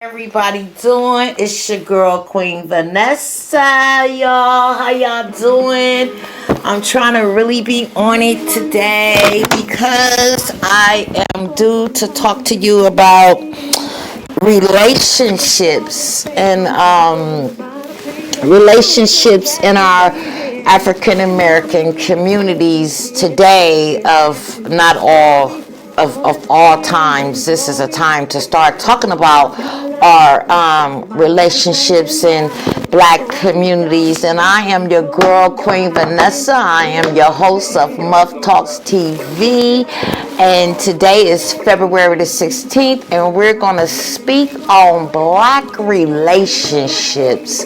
Everybody doing? It's your girl Queen Vanessa, y'all. How y'all doing? I'm trying to really be on it today because I am due to talk to you about relationships and relationships in our African American communities today of not all of all times. This is a time to start talking about our relationships in black communities. And I am your girl, Queen Vanessa. I am your host of Muff Talks TV. And today is February the 16th, and we're going to speak on black relationships.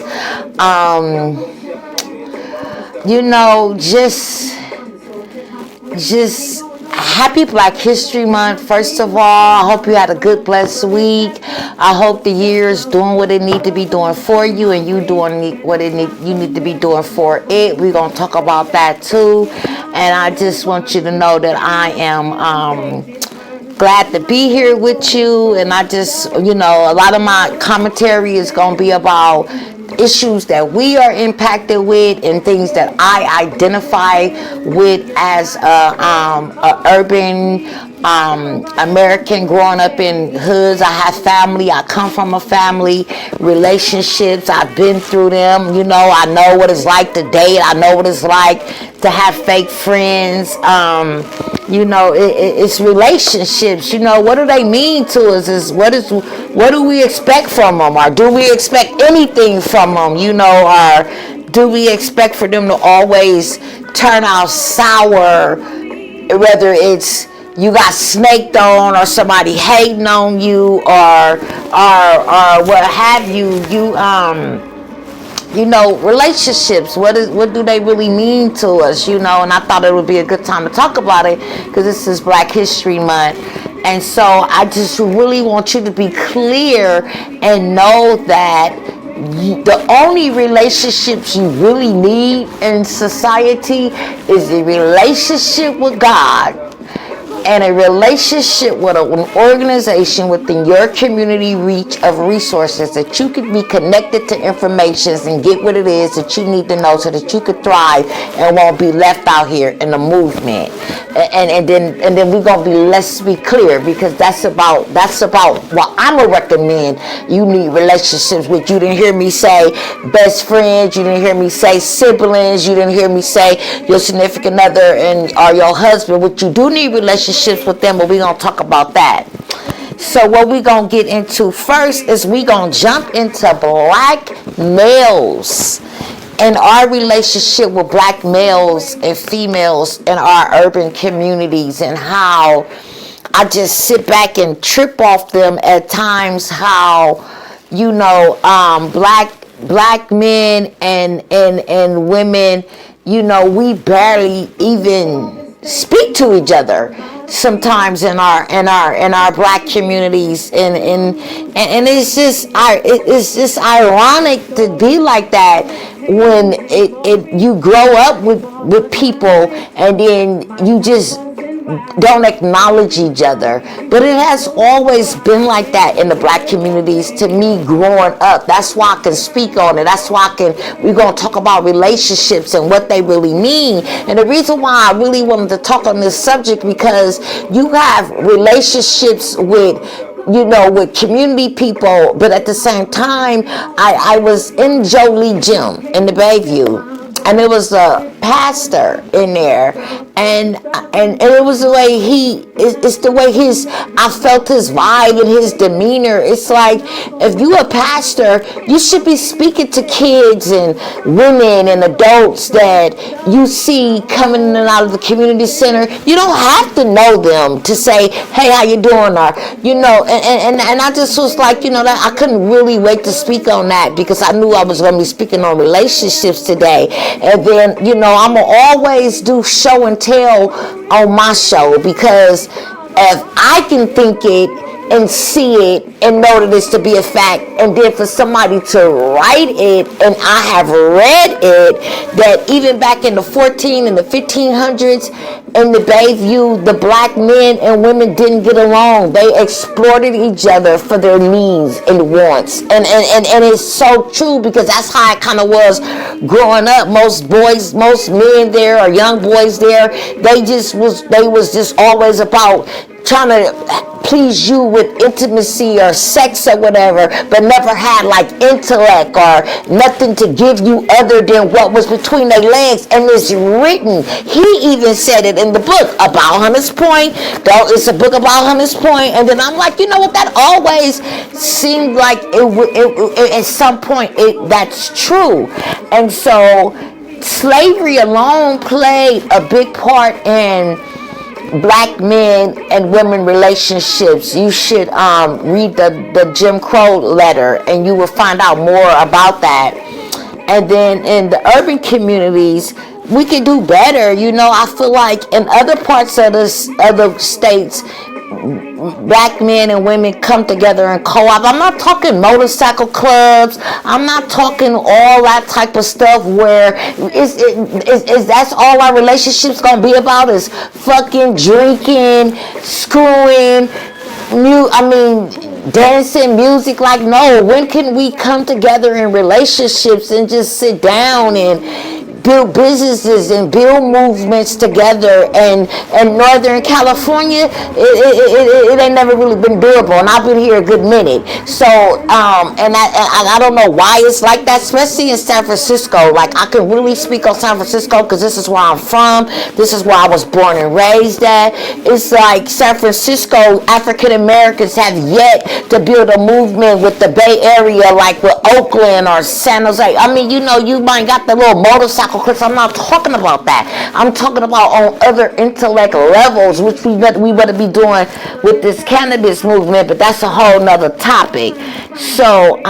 Just happy Black History Month. First of all, I hope you had a good, blessed week. I hope the year is doing what it need to be doing for you, and you doing what you need to be doing for it. We're gonna talk about that too, and I just want you to know that I am glad to be here with you. And I just, a lot of my commentary is gonna be about issues that we are impacted with and things that I identify with as a urban American growing up in hoods. I have family. I come from a family. Relationships, I've been through them. I know what it's like to date. I know what it's like to have fake friends. It's relationships. What do they mean to us? What do we expect from them, or do we expect anything from them? Or do we expect for them to always turn out sour, whether it's you got snaked on or somebody hating on you or what have you? Relationships, what do they really mean to us, and I thought it would be a good time to talk about it because this is Black History Month. And so I just really want you to be clear and know that the only relationships you really need in society is a relationship with God and a relationship with an organization within your community reach of resources that you could be connected to information and get what it is that you need to know so that you could thrive and won't be left out here in the movement. And then we're gonna let's be clear, because that's about what I'm gonna recommend you need relationships with. You didn't hear me say best friends, you didn't hear me say siblings, you didn't hear me say your significant other or your husband. What you do need relationships with them, but we're gonna talk about that. So what we're gonna get into first is we gonna jump into black males and our relationship with black males and females in our urban communities, and how I just sit back and trip off them at times. How black men and women, we barely even speak to each other sometimes in our black communities, and it's just ironic to be like that when you grow up with people and then you just don't acknowledge each other. But it has always been like that in the black communities to me growing up. That's why I can speak on it. That's why we're going to talk about relationships and what they really mean. And the reason why I really wanted to talk on this subject, because you have relationships with community people, but at the same time, I was in Jolie Gym in the Bayview, and there was a pastor in there, and it was the way it's the way I felt his vibe and his demeanor. It's like, if you a pastor, you should be speaking to kids and women and adults that you see coming in and out of the community center. You don't have to know them to say, hey, how you doing? Or, and I just was like, that I couldn't really wait to speak on that, because I knew I was going to be speaking on relationships today. And then, I'm going to always do show and tell on my show, because if I can think it, and see it and know that it's to be a fact, and then for somebody to write it, and I have read it, that even back in the 14 and the 1500s in the Bayview, the black men and women didn't get along. They exploited each other for their needs and wants, and it's so true, because that's how it kind of was growing up. Most men there, or young boys there, they was just always about trying to please you with intimacy or sex or whatever, but never had like intellect or nothing to give you other than what was between their legs. And it's written. He even said it in the book about Hunter's Point. It's a book about Hunter's Point. And then I'm like, you know what? That always seemed like it at some point that's true. And so slavery alone played a big part in black men and women relationships. You should read the Jim Crow letter, and you will find out more about that. And then in the urban communities, we can do better. I feel like in other parts of other states, black men and women come together and co-op. I'm not talking motorcycle clubs. I'm not talking all that type of stuff where is that's all our relationships gonna be about, is fucking, drinking, screwing, dancing, music. Like, no, when can we come together in relationships and just sit down and build businesses and build movements together? And Northern California, it ain't never really been doable, and I've been here a good minute. So and I don't know why it's like that, especially in San Francisco. Like, I can really speak on San Francisco because this is where I'm from. This is where I was born and raised at. It's like San Francisco, African Americans have yet to build a movement with the Bay Area, like with Oakland or San Jose. You might got the little motorcycle clips. I'm not talking about that. I'm talking about on other intellect levels, which we better be doing with this cannabis movement, but that's a whole nother topic. So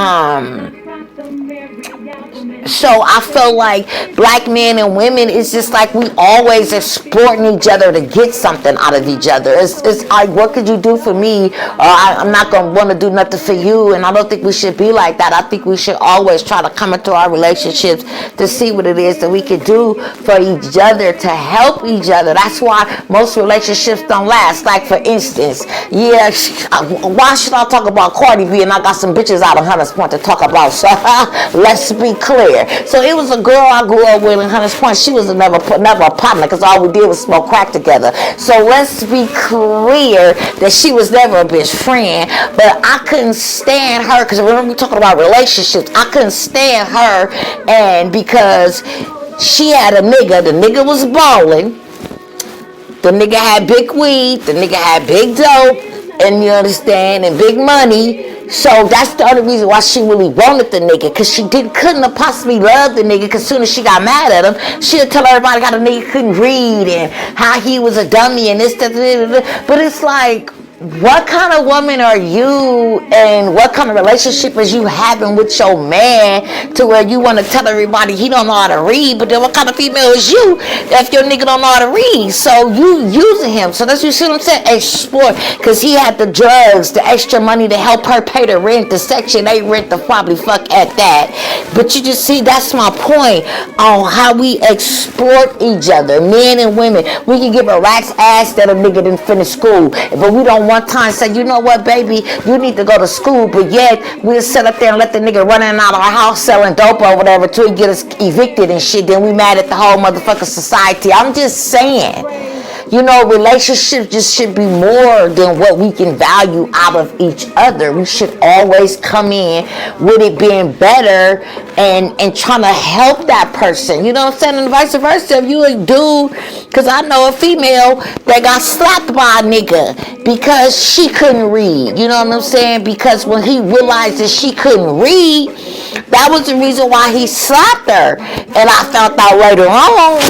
I feel like black men and women, it's just like we always exploiting each other to get something out of each other. It's like, what could you do for me? I'm not going to want to do nothing for you. And I don't think we should be like that. I think we should always try to come into our relationships to see what it is that we could do for each other, to help each other. That's why most relationships don't last. Like, for instance, why should I talk about Cardi B and I got some bitches out of Hunter's Point to talk about? So let's be clear. So it was a girl I grew up with in Hunter's Point. She was never a partner, because all we did was smoke crack together. So let's be clear that she was never a bitch friend. But I couldn't stand her, because remember we talking about relationships. I couldn't stand her, and because she had a nigga. The nigga was balling. The nigga had big weed. The nigga had big dope. And you understand, and big money. So that's the only reason why she really wanted the nigga, because she couldn't have possibly loved the nigga, because as soon as she got mad at him, she'd tell everybody how the nigga couldn't read and how he was a dummy and this, that. But it's like, what kind of woman are you, and what kind of relationship is you having with your man to where you want to tell everybody he don't know how to read? But then what kind of female is you if your nigga don't know how to read? So you using him. So that's, you see what I'm saying? Exploit, because he had the drugs, the extra money to help her pay the rent, the Section 8 rent, to probably fuck at that. But you just see, that's my point on how we exploit each other, men and women. We can give a rat's ass that a nigga didn't finish school, but we don't one time say, you know what, baby, you need to go to school, but yet we'll sit up there and let the nigga run in and out of our house selling dope or whatever till he get us evicted and shit. Then we mad at the whole motherfucking society. I'm just saying, relationships just should be more than what we can value out of each other. We should always come in with it being better and trying to help that person. You know what I'm saying? And vice versa. If you a dude, because I know a female that got slapped by a nigga because she couldn't read. You know what I'm saying? Because when he realized that she couldn't read, that was the reason why he slapped her. And I found out later on,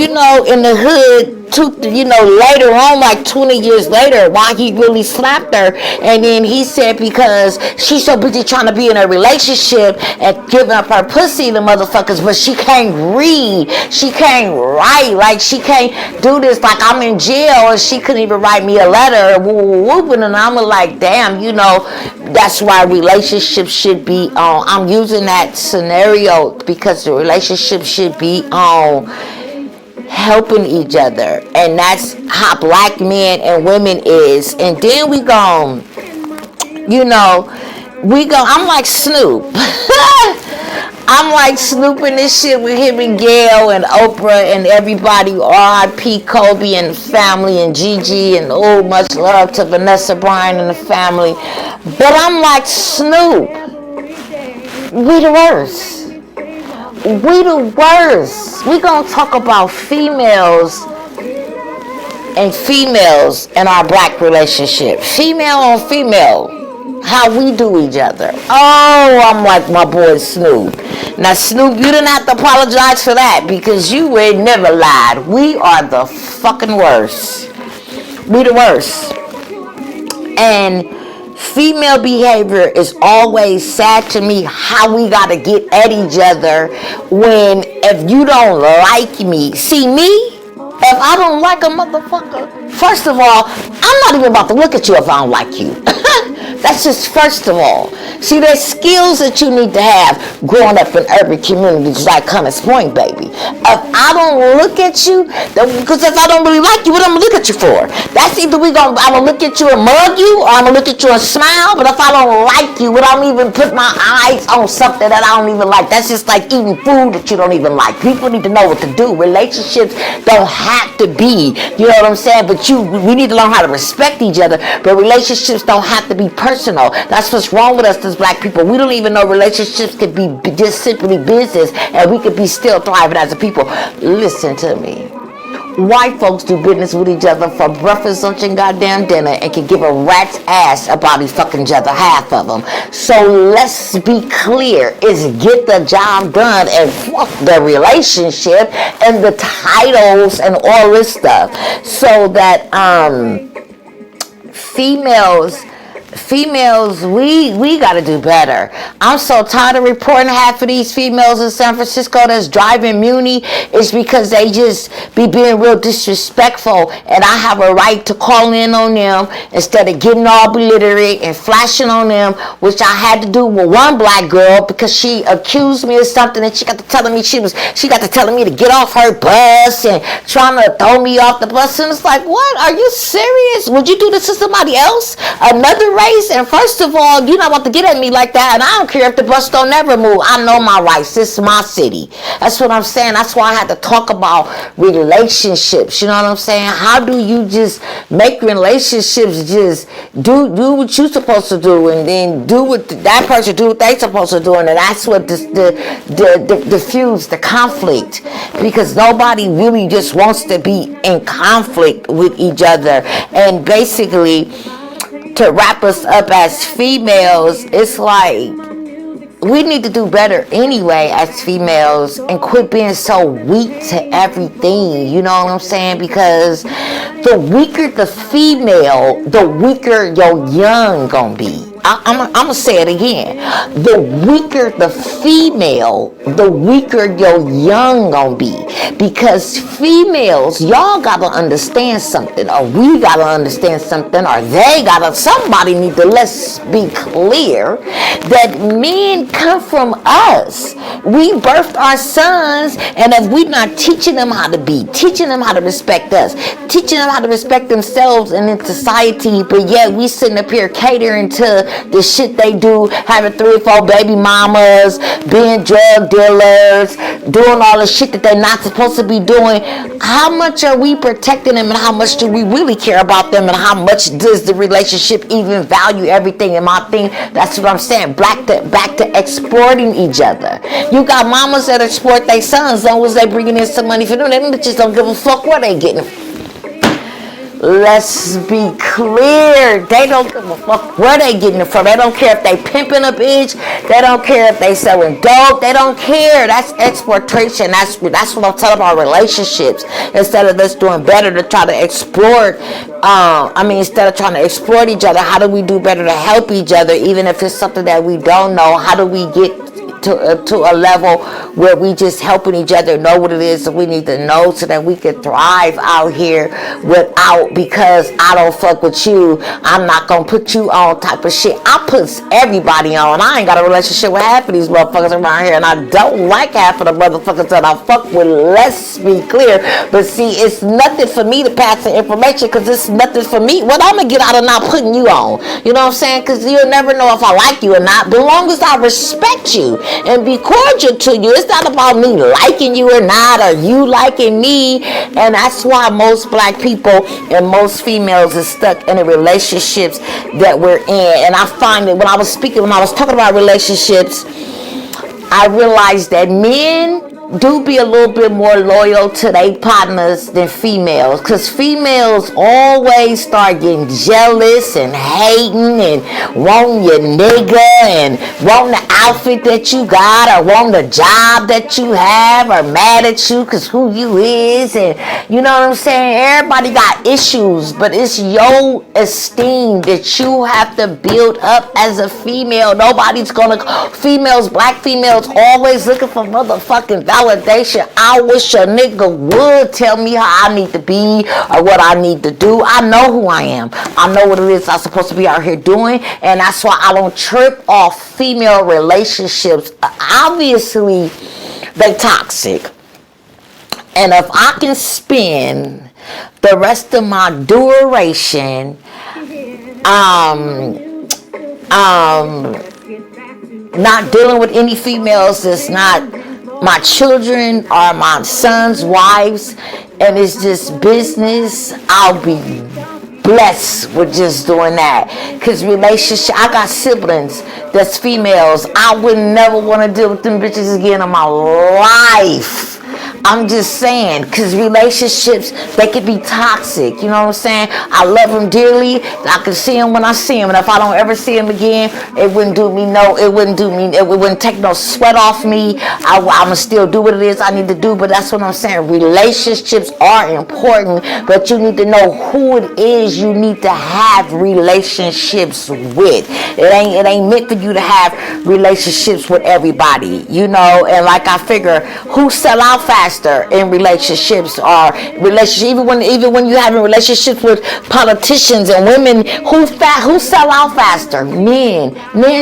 in the hood, later on, like 20 years later, why he really slapped her. And then he said because she's so busy trying to be in a relationship and giving up her pussy to motherfuckers, but she can't read, she can't write, like she can't do this. Like I'm in jail and she couldn't even write me a letter, whooping, and I'm like, damn, that's why relationships should be on. I'm using that scenario because the relationship should be on helping each other, and that's how black men and women is. And then I'm like Snoop. I'm like Snoop in this shit with him and Gail and Oprah and everybody, R.I.P. Kobe and the family and Gigi, and much love to Vanessa Bryan and the family. But I'm like Snoop. We the worst. We the worst. We gonna talk about females in our black relationship. Female on female. How we do each other. Oh, I'm like my boy Snoop. Now Snoop, you didn't have to apologize for that because you ain't never lied. We are the fucking worst. We the worst. And female behavior is always sad to me, how we gotta get at each other when if you don't like me. See me? If I don't like a motherfucker, first of all, I'm not even about to look at you if I don't like you. That's just first of all. See, there's skills that you need to have growing up in urban communities like Hunters Point, baby. If I don't look at you, because if I don't really like you, what I'm going to look at you for? That's either I'm going to look at you and mug you, or I'm going to look at you and smile. But if I don't like you, I don't even put my eyes on something that I don't even like. That's just like eating food that you don't even like. People need to know what to do. Relationships don't have to be, you know what I'm saying? But we need to learn how to respect each other. But relationships don't have to be personal. That's what's wrong with us as black people. We don't even know relationships could be just simply business, and we could be still thriving as a people. Listen to me. White folks do business with each other for breakfast, lunch, and goddamn dinner, and can give a rat's ass about each fucking other, half of them. So let's be clear. It's get the job done and fuck the relationship and the titles and all this stuff. So that females, we got to do better. I'm so tired of reporting half of these females in San Francisco that's driving Muni. It's because they just be being real disrespectful, and I have a right to call in on them instead of getting all belligerent and flashing on them, which I had to do with one black girl because she accused me of something, and she got to telling me to get off her bus and trying to throw me off the bus. And it's like, what? Are you serious? Would you do this to somebody else? Another race? And first of all, you're not about to get at me like that, and I don't care if the bus don't never move. I know my rights. This is my city. That's what I'm saying. That's why I had to talk about relationships. You know what I'm saying? How do you just make relationships just do what you're supposed to do, and then do what that person do what they supposed to do, and then that's what diffuse the conflict, because nobody really just wants to be in conflict with each other. And basically, to wrap us up as females, it's like we need to do better anyway as females and quit being so weak to everything. You know what I'm saying? Because the weaker the female, the weaker your young gonna be. I'm gonna say it again. The weaker the female, the weaker your young gonna be. Because females, y'all gotta understand something, or we gotta understand something, or somebody need to, let's be clear, that men come from us. We birthed our sons, and if we're not teaching them how to be, teaching them how to respect us, teaching them how to respect themselves and in society, but yet we sitting up here catering to the shit they do, having 3 or 4 baby mamas, being drug dealers, doing all the shit that they're not supposed to be doing. How much are we protecting them, and how much do we really care about them, and how much does the relationship even value everything? And my thing, that's what I'm saying, back to exporting each other. You got mamas that export their sons as long as they bringing in some money for them. Them bitches don't give a fuck where they getting. Let's be clear. They don't give a fuck where they getting it from. They don't care if they pimping a bitch. They don't care if they selling dope. They don't care. That's exploitation. That's what I'm telling about relationships. Instead of us doing better to try to exploit, instead of trying to exploit each other, how do we do better to help each other? Even if it's something that we don't know, how do we get to a level where we just helping each other know what it is that we need to know so that we can thrive out here without, because I don't fuck with you, I'm not gonna put you on type of shit. I put everybody on. I ain't got a relationship with half of these motherfuckers around here, and I don't like half of the motherfuckers that I fuck with. Let's be clear. But see, it's nothing for me to pass the information, because it's nothing for me. What I'm gonna get out of not putting you on? You know what I'm saying? Because you'll never know if I like you or not. But as long as I respect you and be cordial to you, it's not about me liking you or not, or you liking me. And that's why most black people and most females are stuck in the relationships that we're in. And I find that when I was talking about relationships, I realized that men do be a little bit more loyal to their partners than females, because females always start getting jealous and hating and wanting your nigga and wanting the outfit that you got, or wanting the job that you have, or mad at you because who you is. And you know what I'm saying, everybody got issues, but it's your esteem that you have to build up as a female. Nobody's gonna, black females always looking for motherfucking validation. I wish a nigga would tell me how I need to be or what I need to do. I know who I am. I know what it is I'm supposed to be out here doing, and that's why I don't trip off female relationships. Obviously, they toxic. And if I can spend the rest of my duration not dealing with any females that's not my children or my sons' wives, and it's just business, I'll be blessed with just doing that. Because relationship, I got siblings that's females. I would never want to deal with them bitches again in my life. I'm just saying, because relationships, they could be toxic. You know what I'm saying? I love them dearly. I can see them when I see them. And if I don't ever see them again, it wouldn't take no sweat off me. I'm going to still do what it is I need to do. But that's what I'm saying. Relationships are important, but you need to know who it is you need to have relationships with. It ain't meant for you to have relationships with everybody, you know. And like I figure, who sell out faster in relationships, or even when you're having relationships with politicians and women, who sell out faster? Men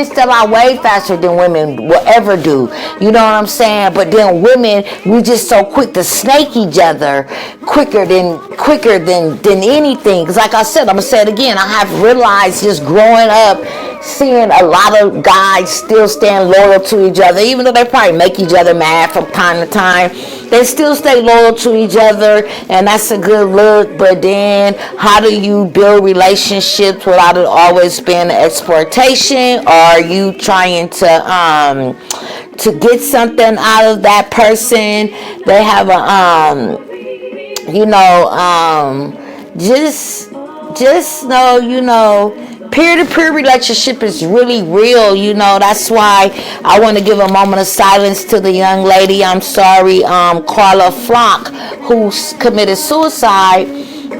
sell out way faster than women will ever do. You know what I'm saying? But then women, we just so quick to snake each other quicker than anything. Because like I said, I'm gonna say it again, I have realized just growing up, seeing a lot of guys still staying loyal to each other, even though they probably make each other mad from time to time. They still stay loyal to each other, and that's a good look. But then, how do you build relationships without it always being exploitation? Or are you trying to get something out of that person? They have just know, peer-to-peer relationship is really real, you know. That's why I want to give a moment of silence to the young lady, I'm sorry, Carla Flock, who committed suicide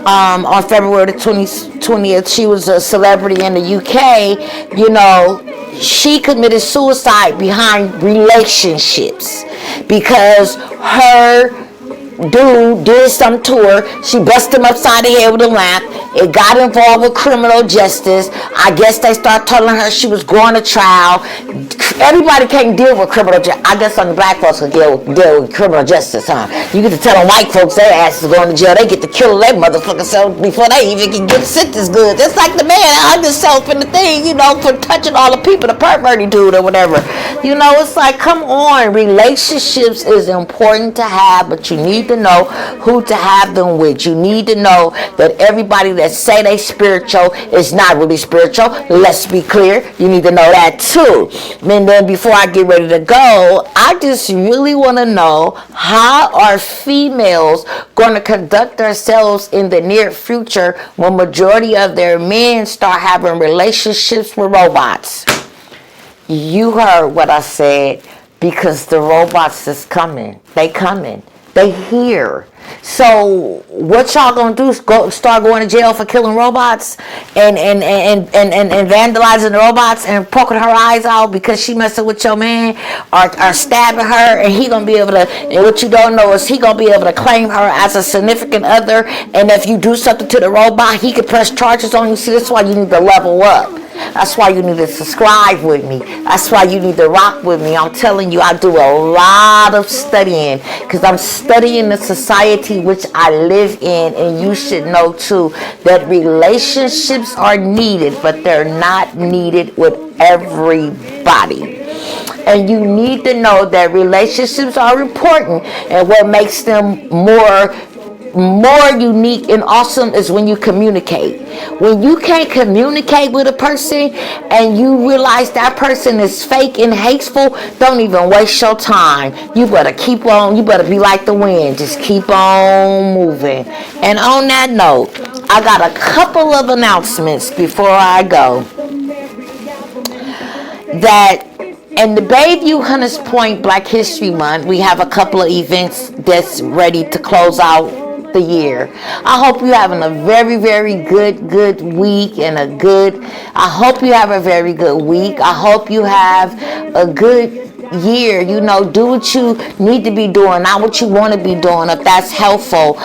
on February the 20th. She was a celebrity in the UK, you know. She committed suicide behind relationships because her dude did something to her. She busted him upside the head with a lamp. It got involved with criminal justice. I guess they start telling her she was going to trial. Everybody can't deal with criminal justice. I guess only black folks can deal with criminal justice, huh? You get to tell them white folks their asses going to jail. They get to kill their motherfucking self before they even can get sentenced good. Just like the man hung himself in the thing, you know, for touching all the people the perverted dude or whatever. You know, it's like, come on. Relationships is important to have, but you need to know who to have them with. You need to know that everybody that say they spiritual is not really spiritual. Let's be clear. You need to know that too. And then before I get ready to go, I just really want to know, how are females going to conduct themselves in the near future when majority of their men start having relationships with robots? You heard what I said, because the robots is coming. They coming. They here. So what y'all gonna do? Start going to jail for killing robots and vandalizing the robots and poking her eyes out because she messing with your man, or stabbing her, and he gonna be able to, and what you don't know is he gonna be able to claim her as a significant other, and if you do something to the robot, he can press charges on you. See, that's why you need to level up. That's why you need to subscribe with me. That's why you need to rock with me. I'm telling you, I do a lot of studying, because I'm studying the society which I live in, and you should know too that relationships are needed, but they're not needed with everybody. And you need to know that relationships are important, and what makes them more unique and awesome is when you communicate. When you can't communicate with a person and you realize that person is fake and hateful, don't even waste your time. You better keep on. You better be like the wind. Just keep on moving. And on that note, I got a couple of announcements before I go. That in the Bayview Hunters Point Black History Month, we have a couple of events that's ready to close out the year. I hope you're having a very, very good week, and I hope you have a very good week. I hope you have a good year. You know, do what you need to be doing, not what you want to be doing, if that's helpful.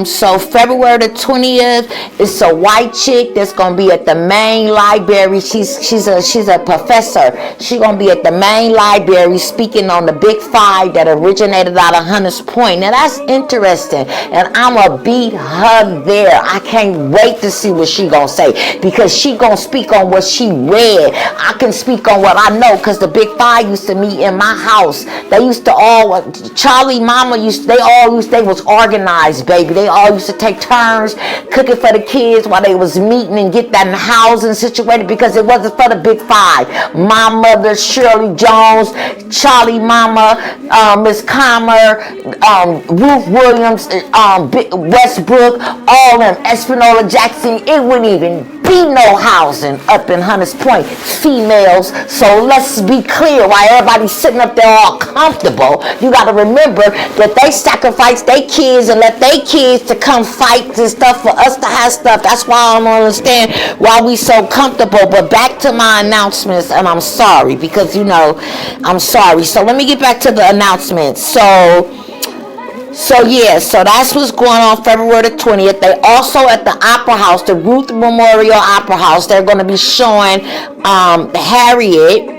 So February the 20th, it's a white chick that's gonna be at the main library. She's a professor. She's gonna be at the main library speaking on the Big Five that originated out of Hunters Point. Now that's interesting, and I'm gonna beat her there. I can't wait to see what she gonna say, because she gonna speak on what she read. I can speak on what I know, because the Big Five used to meet in my house. They used to all, Charlie Mama they was organized, baby. They all used to take turns cooking for the kids while they was meeting and get that housing situated, because it wasn't for the Big Five. My mother, Shirley Jones, Charlie Mama, Miss Comer, Ruth Williams, Westbrook, all them, Espinola Jackson. It wouldn't even be no housing up in Hunters Point. Females. So let's be clear, why everybody's sitting up there all comfortable. You got to remember that they sacrificed their kids and let their kids to come fight and stuff for us to have stuff. That's why I don't understand why we so comfortable. But back to my announcements, and I'm sorry, because you know I'm sorry. So let me get back to the announcements. So that's what's going on February the 20th. They also at the Opera House, the Ruth Memorial Opera House, they're going to be showing Harriet,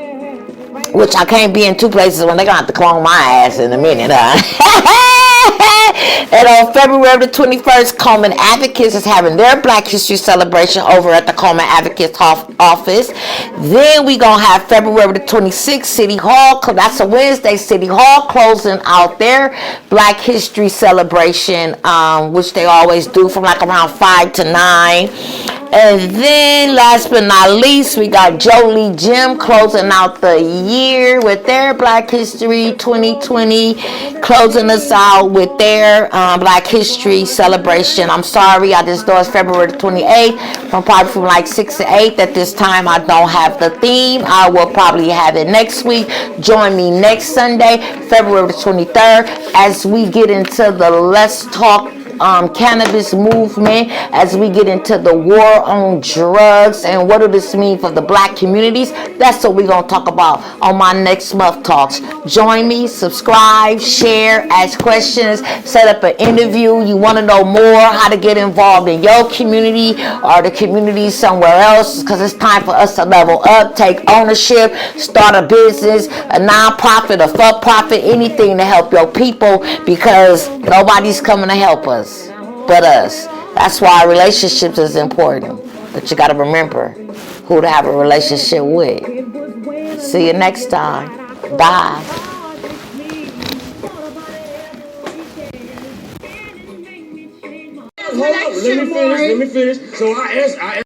which I can't be in two places when they're going to have to clone my ass in a minute, And on February the 21st, Coleman Advocates is having their Black History celebration over at the Coleman Advocates office. Then we going to have February the 26th, City Hall. That's a Wednesday. City Hall closing out their Black History celebration, which they always do from like around 5 to 9. And then, last but not least, we got Jolie Jim closing out the year with their Black History 2020, closing us out with their Black History celebration. I'm sorry, I just know it's February 28th, probably from like 6 to 8. At this time, I don't have the theme. I will probably have it next week. Join me next Sunday, February 23rd, as we get into the Let's Talk cannabis movement, as we get into the war on drugs and what does this mean for the Black communities. That's what we're going to talk about on my next Muff Talks. Join me, subscribe, share, ask questions, set up an interview. You want to know more how to get involved in your community or the community somewhere else, because it's time for us to level up, take ownership, start a business, a non-profit, a for-profit, anything to help your people, because nobody's coming to help us but us. That's why relationships is important. But you got to remember who to have a relationship with. See you next time. Bye. Hold up, let me finish. So I